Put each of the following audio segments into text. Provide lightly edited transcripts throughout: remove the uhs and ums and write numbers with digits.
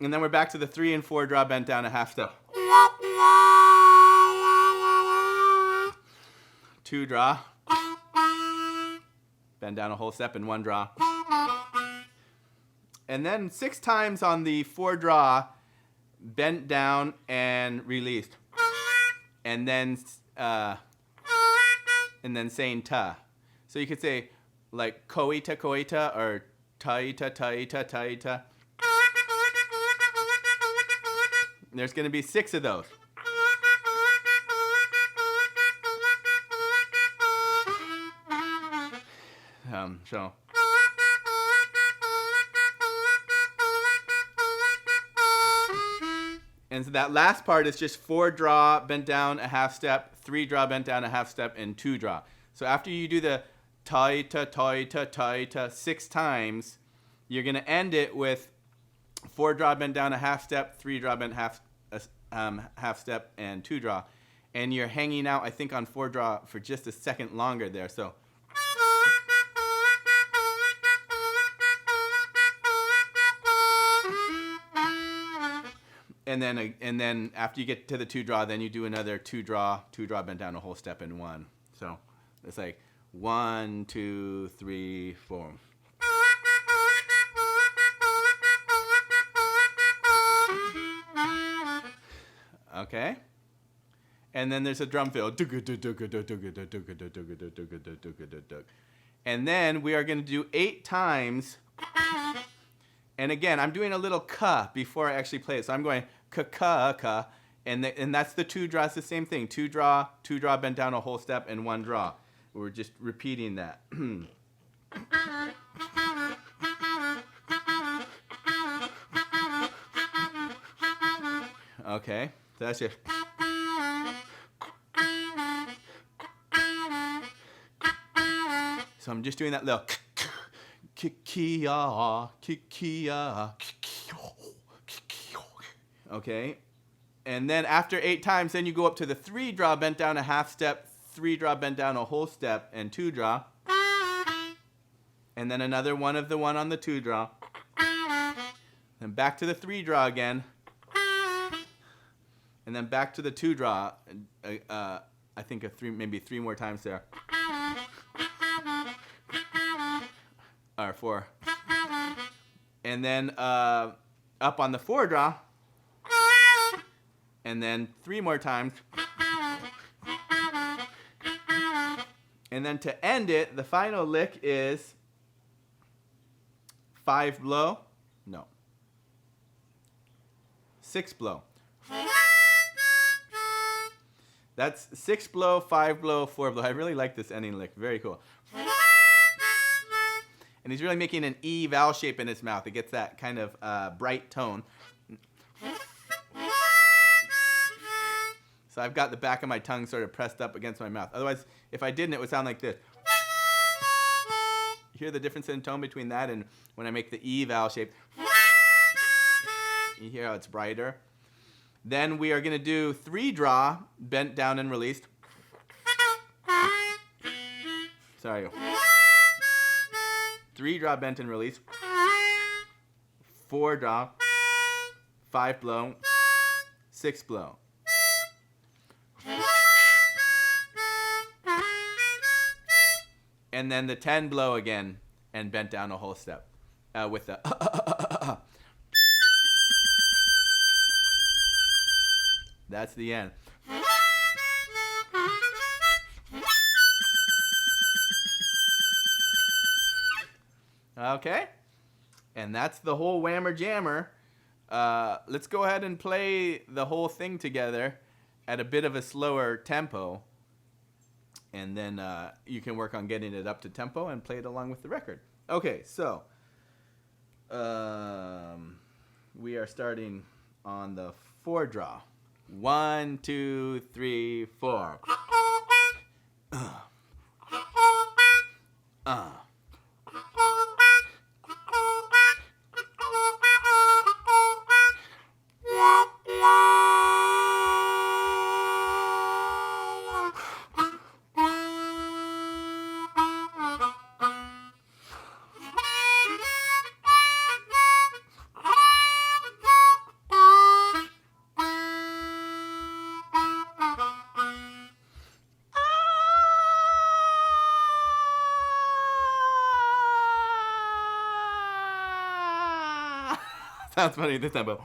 And then we're back to the 3 and 4 draw bent down a half step. 2 draw. Bend down a whole step in 1 draw. And then 6 times on the 4 draw, bent down and released. And then saying ta. So you could say like koita koita or taita taita taita. There's going to be 6 of those. So. And so that last part is just 4 draw, bent down a half step, 3 draw, bent down a half step, and 2 draw. So after you do the taita, taita, taita 6 times, you're going to end it with 4 draw, bent down a half step, 3 draw, bent half step, and 2 draw. And you're hanging out, I think, on 4 draw for just a second longer there. So. And then after you get to the 2 draw, then you do another 2 draw, bent down a whole step in 1. So it's like 1, 2, 3, 4. Okay. And then there's a drum fill. And then we are going to do 8 times. And again, I'm doing a little ka before I actually play it. So I'm going ka ka ka, and that's the 2 draw. It's the same thing. 2 draw, bent down a whole step, and 1 draw. We're just repeating that. Okay, so that's it. So I'm just doing that little kikia, kikia. Okay, and then after 8 times, then you go up to the 3 draw, bent down a half step, 3 draw, bent down a whole step, and 2 draw. And then another one of the 1 on the 2 draw. Then back to the 3 draw again. And then back to the 2 draw. I think maybe 3 more times there. Or 4. And then up on the 4 draw. And then 3 more times. And then to end it, the final lick is 5 blow. No. 6 blow. That's 6 blow, 5 blow, 4 blow. I really like this ending lick. Very cool. And he's really making an E vowel shape in his mouth. It gets that kind of bright tone. So I've got the back of my tongue sort of pressed up against my mouth. Otherwise, if I didn't, it would sound like this. You hear the difference in tone between that and when I make the E vowel shape? You hear how it's brighter? Then we are going to do 3 draw, bent down and released. Sorry. 3 draw, bent and released. 4 draw, 5 blow, 6 blow. And then the 10 blow again and bent down a whole step with the That's the end. Okay, and that's the whole Whammer Jammer. Let's go ahead and play the whole thing together at a bit of a slower tempo, and then you can work on getting it up to tempo and play it along with the record. Okay, so we are starting on the 4 draw. 1, 2, 3, 4. Sounds funny this time, but.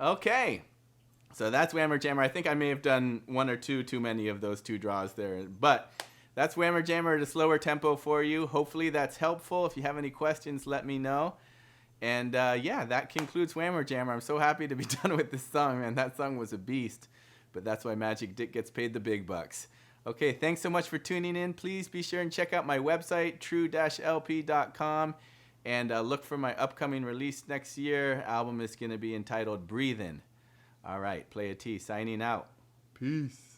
Okay, so that's Whammer Jammer. I think I may have done one or two too many of those two draws there, but that's Whammer Jammer at a slower tempo for you. Hopefully that's helpful. If you have any questions, let me know. And yeah, that concludes Whammer Jammer. I'm so happy to be done with this song, man. That song was a beast, but that's why Magic Dick gets paid the big bucks. Okay, thanks so much for tuning in. Please be sure and check out my website, true-lp.com. And look for my upcoming release next year. Album is going to be entitled Breathin'. All right, Play a T signing out. Peace.